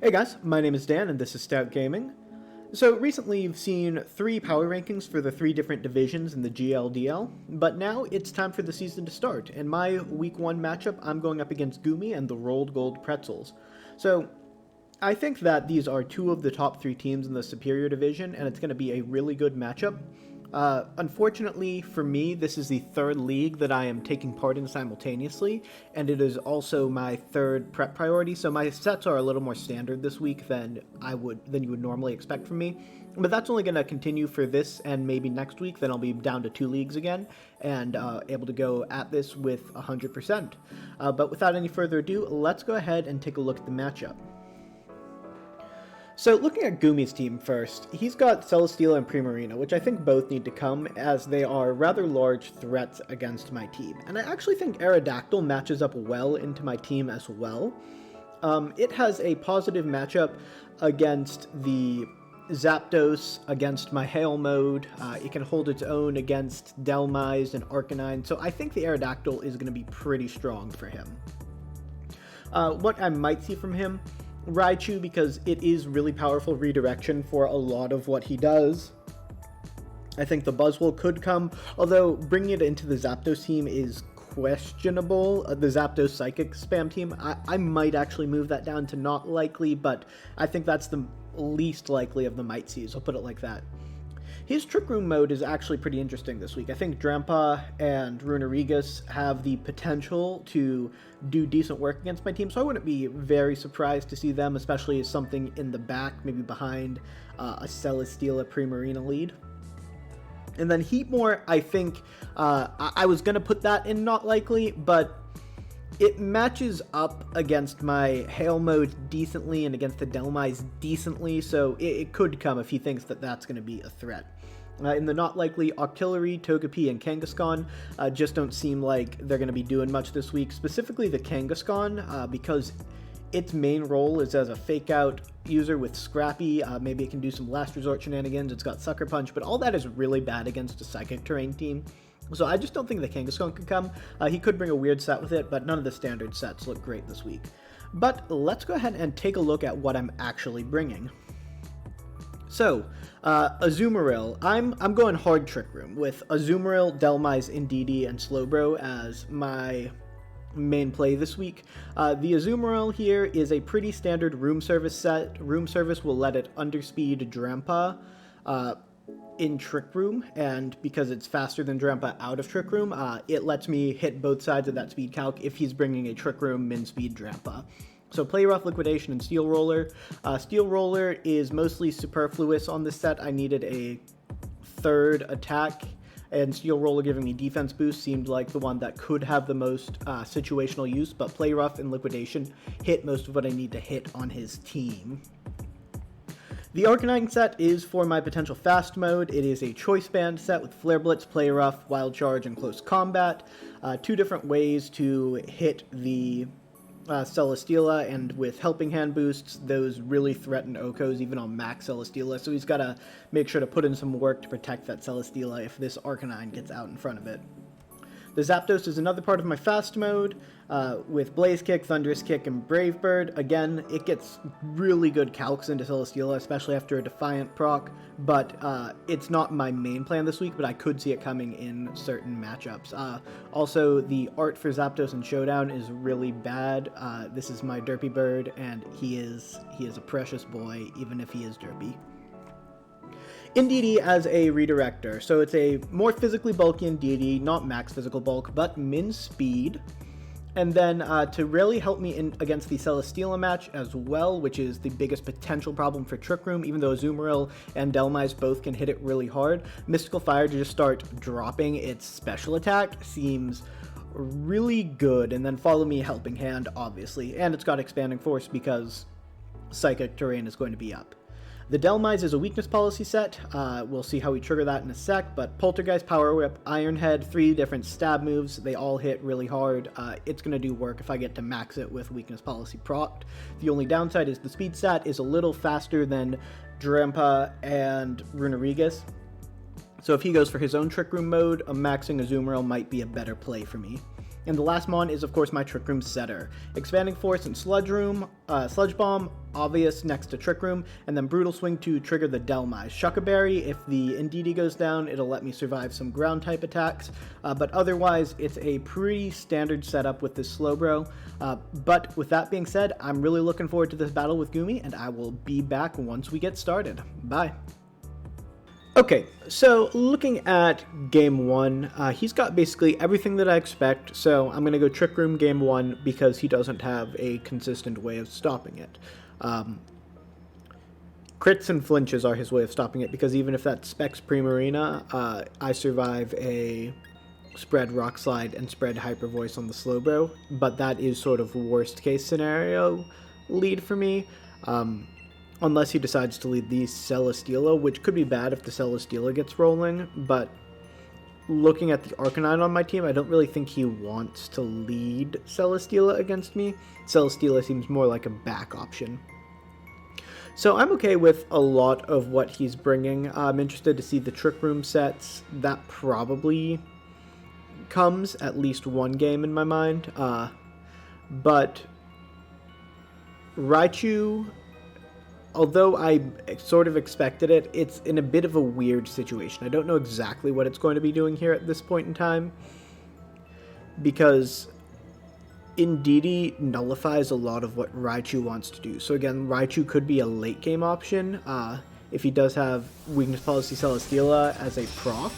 Hey guys, my name is Dan and this is Stout Gaming. So recently you've seen 3 power rankings for the 3 different divisions in the GLDL, but now it's time for the season to start. In my week 1 matchup, I'm going up against Gumi and the Rolled Gold Pretzels. So I think that these are 2 of the top 3 teams in the Superior Division, and it's going to be a really good matchup. Unfortunately for me, this is the 3rd league that I am taking part in simultaneously, and it is also my 3rd prep priority, so my sets are a little more standard this week than you would normally expect from me. But that's only going to continue for this and maybe next week, then I'll be down to 2 leagues again, and able to go at this with 100%. But without any further ado, let's go ahead and take a look at the matchup. So looking at Gumi's team first, he's got Celesteela and Primarina, which I think both need to come as they are rather large threats against my team. And I actually think Aerodactyl matches up well into my team as well. It has a positive matchup against the Zapdos, against my Hail mode. It can hold its own against Dhelmise and Arcanine, so I think the Aerodactyl is going to be pretty strong for him. What I might see from him, Raichu, because it is really powerful redirection for a lot of what he does. I think the Buzzwole could come, although bringing it into the Zapdos team is questionable. The Zapdos Psychic spam team, I might actually move that down to not likely, but I think that's the least likely of the might sees, I'll put it like that. His Trick Room mode is actually pretty interesting this week. I think Drampa and Runerigus have the potential to do decent work against my team, so I wouldn't be very surprised to see them, especially as something in the back, maybe behind a Celesteela Primarina lead. And then Heatmore, I think, I was going to put that in not likely, but it matches up against my Hail mode decently and against the Dhelmise decently, so it could come if he thinks that that's going to be a threat. In the not likely, Octillery, Togepi, and Kangaskhan just don't seem like they're going to be doing much this week, specifically the Kangaskhan, because its main role is as a fake-out user with Scrappy. Maybe it can do some Last Resort shenanigans, it's got Sucker Punch, but all that is really bad against a Psychic Terrain team. So I just don't think the Kangaskhan could come. He could bring a weird set with it, but none of the standard sets look great this week. But let's go ahead and take a look at what I'm actually bringing. So, Azumarill, I'm going hard Trick Room with Azumarill, Dhelmise, Indeedee, and Slowbro as my main play this week. The Azumarill here is a pretty standard room service set. Room service will let it underspeed Drampa in Trick Room, and because it's faster than Drampa out of Trick Room, it lets me hit both sides of that speed calc if he's bringing a Trick Room min-speed Drampa. So Play Rough, Liquidation, and Steel Roller. Steel Roller is mostly superfluous on this set. I needed a 3rd attack, and Steel Roller giving me defense boost seemed like the one that could have the most situational use, but Play Rough and Liquidation hit most of what I need to hit on his team. The Arcanine set is for my potential fast mode. It is a choice band set with Flare Blitz, Play Rough, Wild Charge, and Close Combat. 2 different ways to hit the Celesteela, and with Helping Hand boosts, those really threaten Okos even on max Celesteela, so he's got to make sure to put in some work to protect that Celesteela if this Arcanine gets out in front of it. The Zapdos is another part of my fast mode, with Blaze Kick, Thunderous Kick, and Brave Bird. Again, it gets really good calcs into Celesteela, especially after a Defiant proc, but it's not my main plan this week, but I could see it coming in certain matchups. Also, the art for Zapdos in Showdown is really bad. This is my Derpy Bird, and he is a precious boy, even if he is derpy. Indeedee as a redirector, so it's a more physically bulky Indeedee, not max physical bulk, but min speed. And then to really help me in against the Celesteela match as well, which is the biggest potential problem for Trick Room, even though Azumarill and Dhelmise both can hit it really hard, Mystical Fire to just start dropping its special attack seems really good, and then follow me Helping Hand, obviously, and it's got Expanding Force because Psychic Terrain is going to be up. The Dhelmise is a weakness policy set. We'll see how we trigger that in a sec, but Poltergeist, Power Whip, Iron Head, 3 different stab moves. They all hit really hard. It's going to do work if I get to max it with weakness policy procced. The only downside is the speed stat is a little faster than Drampa and Runerigus. So if he goes for his own Trick Room mode, maxing Azumarill might be a better play for me. And the last mon is, of course, my Trick Room setter. Expanding Force and Sludge Bomb obvious next to Trick Room, and then Brutal Swing to trigger the Delmise. Shuckaberry, if the Indeedee goes down, it'll let me survive some ground type attacks, but otherwise it's a pretty standard setup with this Slowbro. But with that being said, I'm really looking forward to this battle with Goomy, and I will be back once we get started. Bye. Okay, so looking at game 1, he's got basically everything that I expect, so I'm going to go Trick Room game 1 because he doesn't have a consistent way of stopping it. Crits and flinches are his way of stopping it, because even if that specs Primarina, I survive a spread Rock Slide and spread Hyper Voice on the Slowbro, but that is sort of worst case scenario lead for me. Unless he decides to lead the Celesteela, which could be bad if the Celesteela gets rolling, but looking at the Arcanine on my team, I don't really think he wants to lead Celesteela against me. Celesteela seems more like a back option. So I'm okay with a lot of what he's bringing. I'm interested to see the Trick Room sets. That probably comes at least one game in my mind. But Raichu, although I sort of expected it, it's in a bit of a weird situation. I don't know exactly what it's going to be doing here at this point in time, because Indeedee nullifies a lot of what Raichu wants to do. So again, Raichu could be a late game option if he does have Weakness Policy Celesteela as a proc,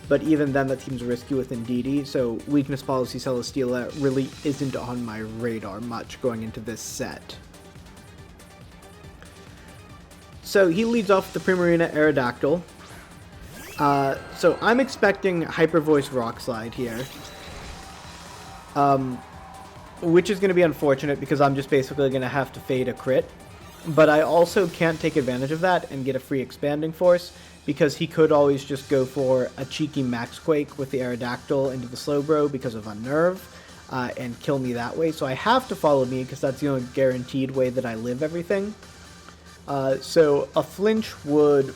but even then that seems risky with Indeedee, so Weakness Policy Celesteela really isn't on my radar much going into this set. So he leads off with the Primarina Aerodactyl. So I'm expecting Hyper Voice Rock Slide here. Which is going to be unfortunate because I'm just basically going to have to fade a crit. But I also can't take advantage of that and get a free Expanding Force, because he could always just go for a cheeky Max Quake with the Aerodactyl into the Slowbro because of Unnerve, and kill me that way. So I have to follow me because that's the only guaranteed way that I live everything. So a flinch would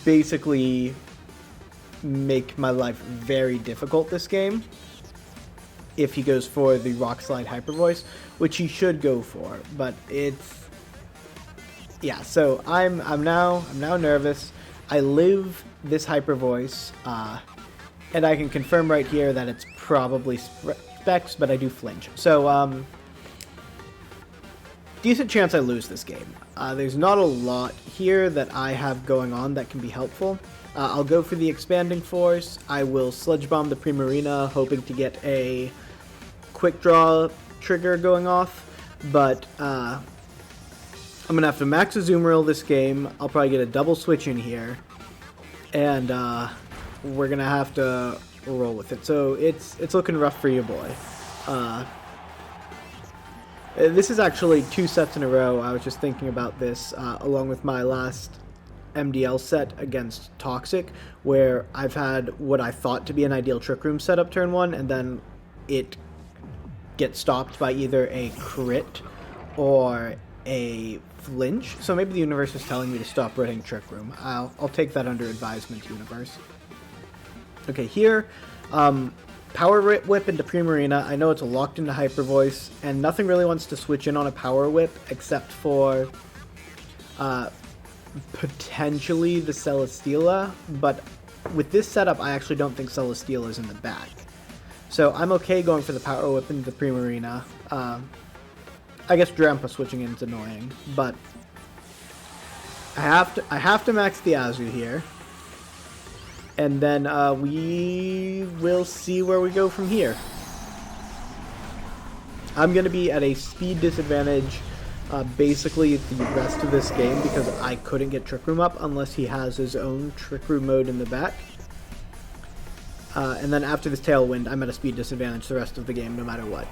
basically make my life very difficult this game if he goes for the Rock Slide Hyper Voice, which he should go for, but it's, yeah, so I'm now nervous. I live this Hyper Voice, and I can confirm right here that it's probably specs, but I do flinch. So decent chance I lose this game. There's not a lot here that I have going on that can be helpful. I'll go for the Expanding Force. I will Sludge Bomb the Primarina, hoping to get a Quick Draw trigger going off, but I'm going to have to max Azumarill this game. I'll probably get a double switch in here, and we're going to have to roll with it. So it's looking rough for you, boy. This is actually 2 sets in a row. I was just thinking about this along with my last MDL set against Toxic, where I've had what I thought to be an ideal Trick Room setup turn 1, and then it gets stopped by either a crit or a flinch. So maybe the universe is telling me to stop running Trick Room. I'll take that under advisement, universe. Okay, here, Power Whip into Primarina. I know it's locked into Hyper Voice, and nothing really wants to switch in on a Power Whip except for potentially the Celesteela, but with this setup, I actually don't think Celesteela is in the back. So I'm okay going for the Power Whip into the Primarina. I guess Drampa switching in is annoying, but I have to max the Azu here. And then we will see where we go from here. I'm going to be at a speed disadvantage basically the rest of this game because I couldn't get Trick Room up unless he has his own Trick Room mode in the back. And then after this Tailwind, I'm at a speed disadvantage the rest of the game no matter what.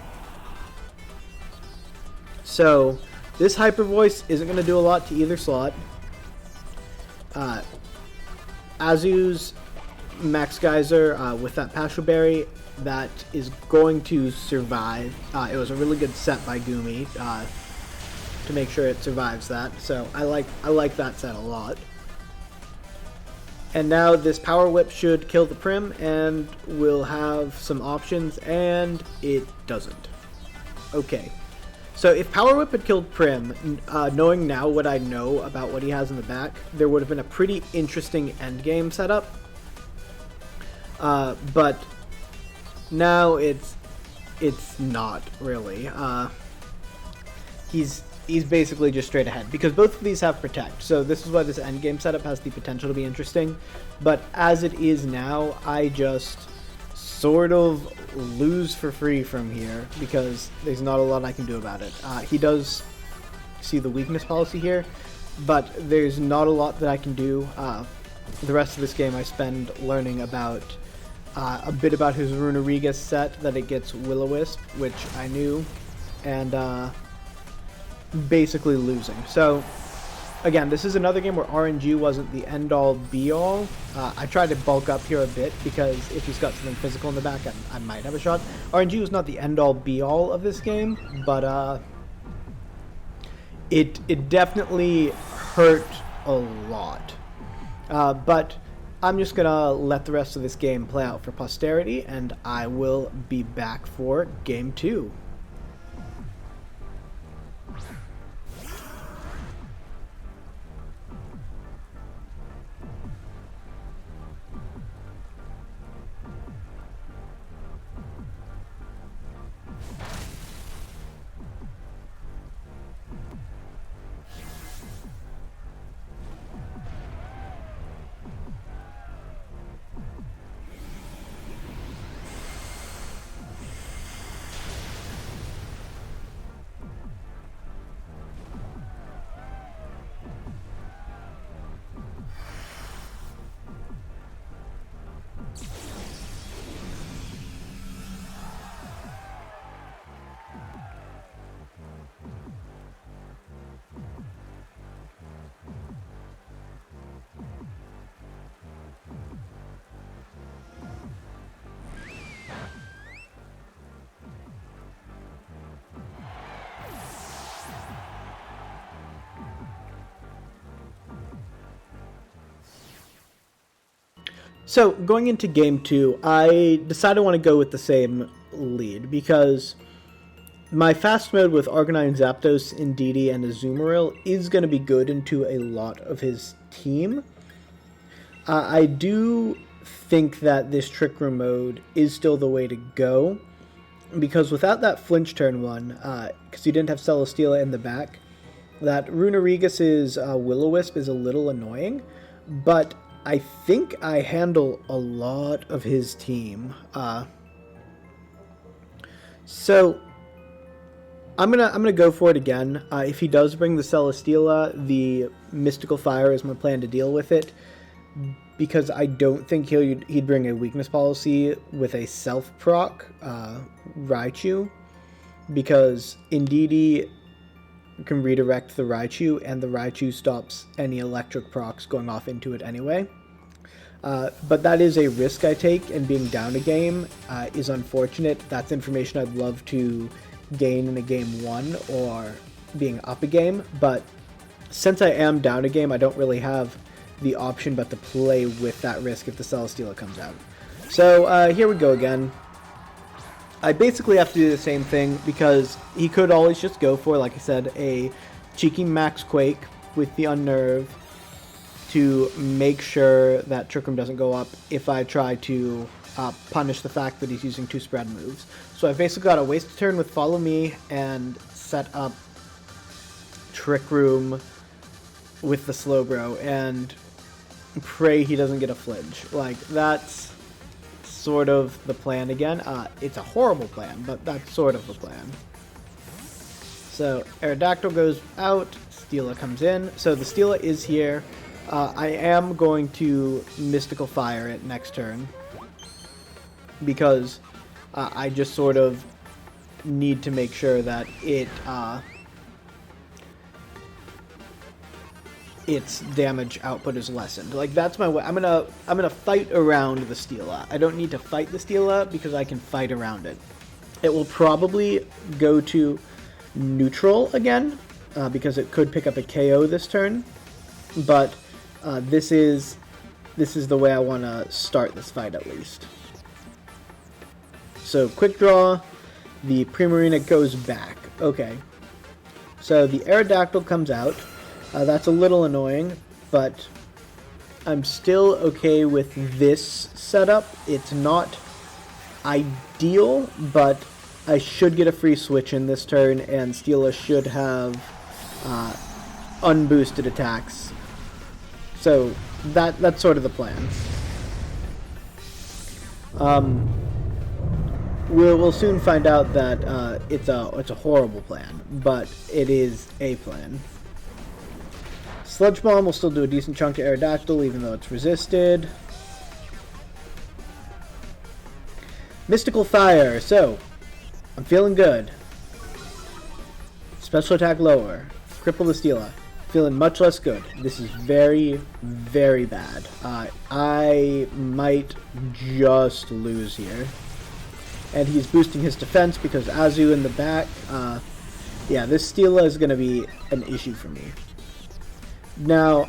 So this Hyper Voice isn't going to do a lot to either slot. Azu's Max Geyser with that Passion Berry, that is going to survive. It was a really good set by Goomy to make sure it survives that, so I like that set a lot. And now this Power Whip should kill the Prim, and we'll have some options, and it doesn't. Okay, So if Power Whip had killed Prim, knowing now what I know about what he has in the back, there would have been a pretty interesting endgame setup. But now it's not really. He's basically just straight ahead because both of these have Protect. So this is why this endgame setup has the potential to be interesting. But as it is now, I just sort of lose for free from here because there's not a lot I can do about it. He does see the weakness policy here, but there's not a lot that I can do. The rest of this game I spend learning about a bit about his Runerigus set, that it gets Will-O-Wisp, which I knew, and basically losing. So again, this is another game where RNG wasn't the end-all be-all. I tried to bulk up here a bit because if he's got something physical in the back, I might have a shot. RNG was not the end-all be-all of this game, but it definitely hurt a lot. But I'm just gonna let the rest of this game play out for posterity, and I will be back for Game 2. So, going into Game 2, I decided I want to go with the same lead, because my fast mode with Arcanine, Zapdos, Indeedee, and Azumarill is going to be good into a lot of his team. I do think that this Trick Room mode is still the way to go, because without that flinch turn one, because you didn't have Celesteela in the back, that Runerigus' Will-O-Wisp is a little annoying, but I think I handle a lot of his team. So I'm gonna go for it again. If he does bring the Celesteela, the Mystical Fire is my plan to deal with it, because I don't think he'd bring a weakness policy with a self-proc Raichu, because Indeedee can redirect the Raichu, and the Raichu stops any electric procs going off into it anyway. But that is a risk I take, and being down a game is unfortunate. That's information I'd love to gain in a game 1 or being up a game, but since I am down a game, I don't really have the option but to play with that risk if the Celesteela comes out. So here we go again. I basically have to do the same thing, because he could always just go for, like I said, a cheeky Max Quake with the Unnerve to make sure that Trick Room doesn't go up if I try to punish the fact that he's using 2 spread moves. So I've basically got to waste a turn with Follow Me and set up Trick Room with the Slowbro and pray he doesn't get a flinch. Like, that's sort of the plan again. It's a horrible plan, but that's sort of the plan. So Aerodactyl goes out, Steela comes in. So the Steela is here. I am going to Mystical Fire it next turn, because I just sort of need to make sure that its damage output is lessened. Like, that's my way. I'm gonna fight around the Steela. I don't need to fight the Steela because I can fight around it. It will probably go to neutral again, because it could pick up a KO this turn. But this is the way I want to start this fight, at least. So quick draw. The Primarina goes back. Okay. So the Aerodactyl comes out. That's a little annoying, but I'm still okay with this setup. It's not ideal, but I should get a free switch in this turn, and Steela should have unboosted attacks. So that's sort of the plan. We'll soon find out that it's a horrible plan, but it is a plan. Sludge Bomb will still do a decent chunk to Aerodactyl, even though it's resisted. Mystical Fire, so I'm feeling good. Special attack lower. Cripple the Steela. Feeling much less good. This is very, very bad. I might just lose here. And he's boosting his defense because Azu in the back. Yeah, this Steela is going to be an issue for me. Now,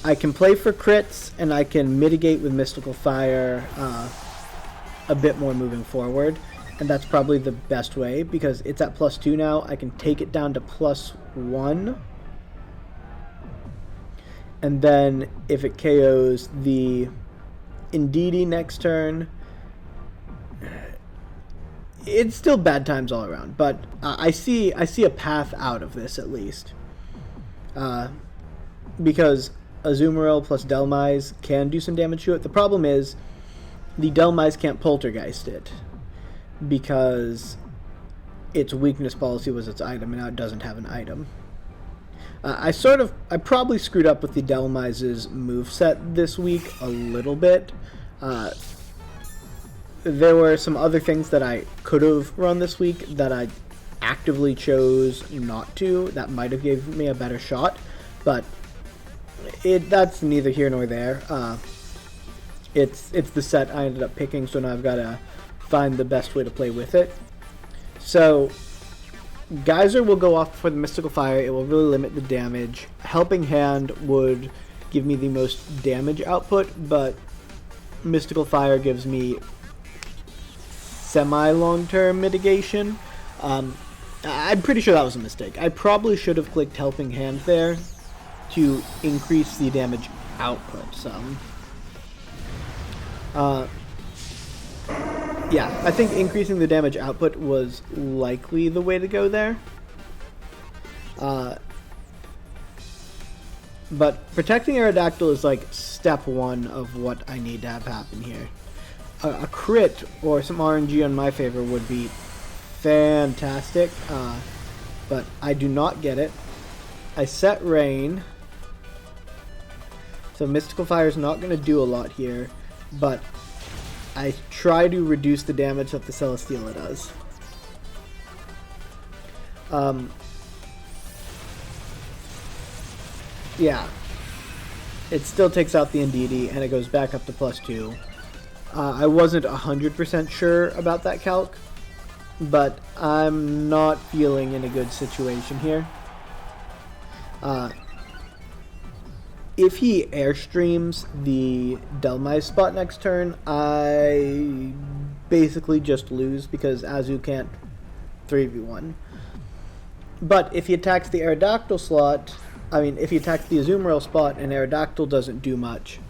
I can play for crits, and I can mitigate with Mystical Fire a bit more moving forward. And that's probably the best way, because it's at +2 now. I can take it down to +1. And then, if it KOs the Indeedee next turn, it's still bad times all around. But I see a path out of this, at least. Because Azumarill plus Delmise can do some damage to it. The problem is, the Delmise can't Poltergeist it, because its weakness policy was its item, and now it doesn't have an item. I probably screwed up with the Delmise's moveset this week a little bit. There were some other things that I could have run this week that I actively chose not to. That might have given me a better shot, but that's neither here nor there. It's the set I ended up picking, so now I've got to find the best way to play with it. So Geyser will go off for the Mystical Fire. It will really limit the damage. Helping Hand would give me the most damage output, but Mystical Fire gives me semi-long-term mitigation. I'm pretty sure that was a mistake. I probably should have clicked Helping Hand there to increase the damage output some. Yeah, I think increasing the damage output was likely the way to go there. But protecting Aerodactyl is like step one of what I need to have happen here. A crit or some RNG on my favor would be fantastic, but I do not get it. I set Rain, so Mystical Fire is not going to do a lot here, but I try to reduce the damage that the Celesteela does. Yeah, it still takes out the Indeedee, and it goes back up to +2. I wasn't 100% sure about that calc, but I'm not feeling in a good situation here. If he airstreams the Delmise spot next turn, I basically just lose because Azu can't 3v1. But if he attacks the Aerodactyl slot, if he attacks the Azumarill spot and Aerodactyl doesn't do much,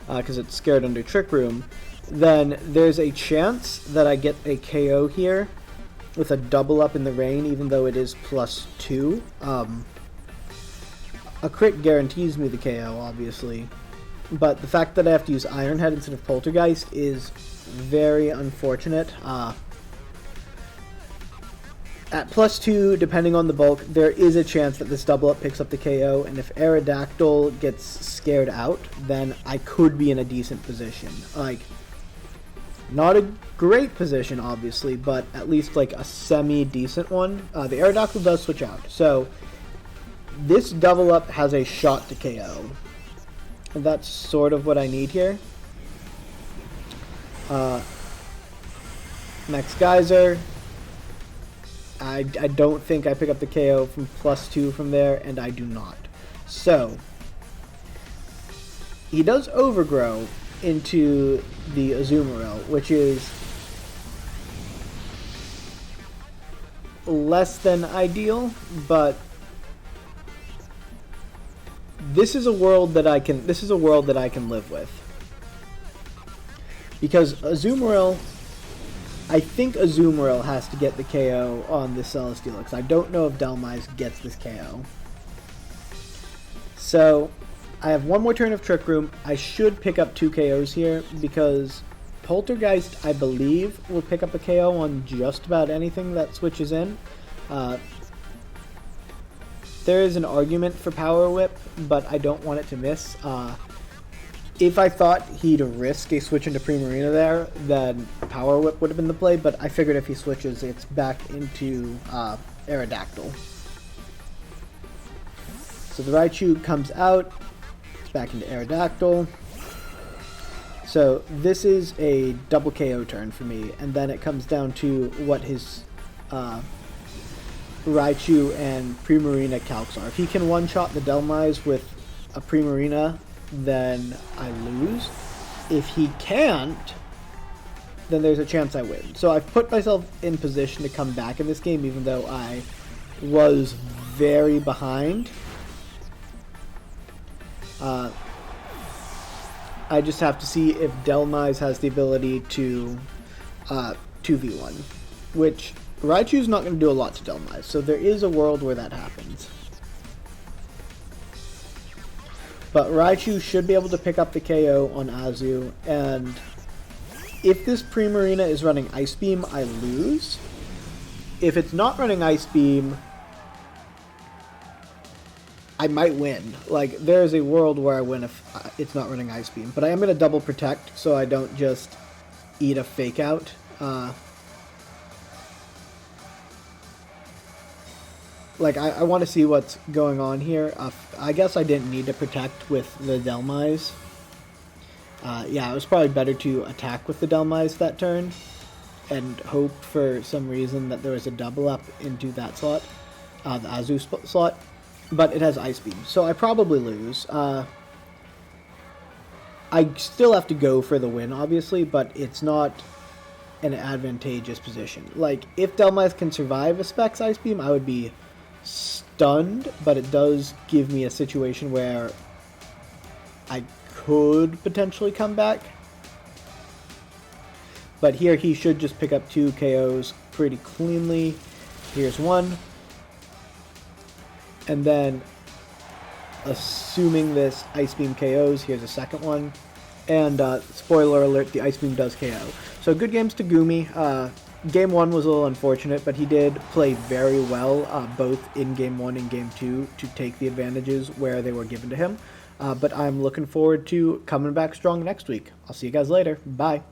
because it's scared under Trick Room, then there's a chance that I get a KO here with a double up in the rain, even though it is +2. A crit guarantees me the KO, obviously, but the fact that I have to use Iron Head instead of Poltergeist is very unfortunate. At +2, depending on the bulk, there is a chance that this double up picks up the KO, and if Aerodactyl gets scared out, then I could be in a decent position. Like, not a great position, obviously, but at least like a semi-decent one. The Aerodactyl does switch out, so this double up has a shot to KO. And that's sort of what I need here. Next Geyser. I don't think I pick up the KO from +2 from there, and I do not. So, he does overgrow into the Azumarill, which is less than ideal, but this is a world that I can live with. Because Azumarill, I think Azumarill has to get the KO on this Celesteela, because I don't know if Dhelmise gets this KO. So, I have one more turn of Trick Room. I should pick up 2 KOs here, because Poltergeist, I believe, will pick up a KO on just about anything that switches in. There is an argument for Power Whip, but I don't want it to miss. If I thought he'd risk a switch into Primarina there, then Power Whip would have been the play, but I figured if he switches, it's back into Aerodactyl. So the Raichu comes out, it's back into Aerodactyl. So this is a double KO turn for me, and then it comes down to what his Raichu and Primarina calcs are. If he can one-shot the Dhelmise with a Primarina, then I lose. If he can't, then there's a chance I win. So I've put myself in position to come back in this game, even though I was very behind. I just have to see if Dhelmise has the ability to 2v1, which Raichu's not going to do a lot to Dhelmise, so there is a world where that happens. But Raichu should be able to pick up the KO on Azu, and if this Primarina is running Ice Beam, I lose. If it's not running Ice Beam, I might win. Like, there is a world where I win if it's not running Ice Beam. But I am going to double protect so I don't just eat a fake out. I want to see what's going on here. I guess I didn't need to protect with the Dhelmise. Yeah, it was probably better to attack with the Dhelmise that turn and hope for some reason that there was a double up into that slot, the Azu slot. But it has Ice Beam, so I probably lose. I still have to go for the win, obviously, but it's not an advantageous position. Like, if Dhelmise can survive a Specs Ice Beam, I would be stunned, but it does give me a situation where I could potentially come back. But here he should just pick up 2 KOs pretty cleanly. Here's one. And then, assuming this Ice Beam KOs, here's a second one. And, spoiler alert, the Ice Beam does KO. So, good games to Gumi. Game 1 was a little unfortunate, but he did play very well, both in Game 1 and Game 2, to take the advantages where they were given to him. But I'm looking forward to coming back strong next week. I'll see you guys later. Bye.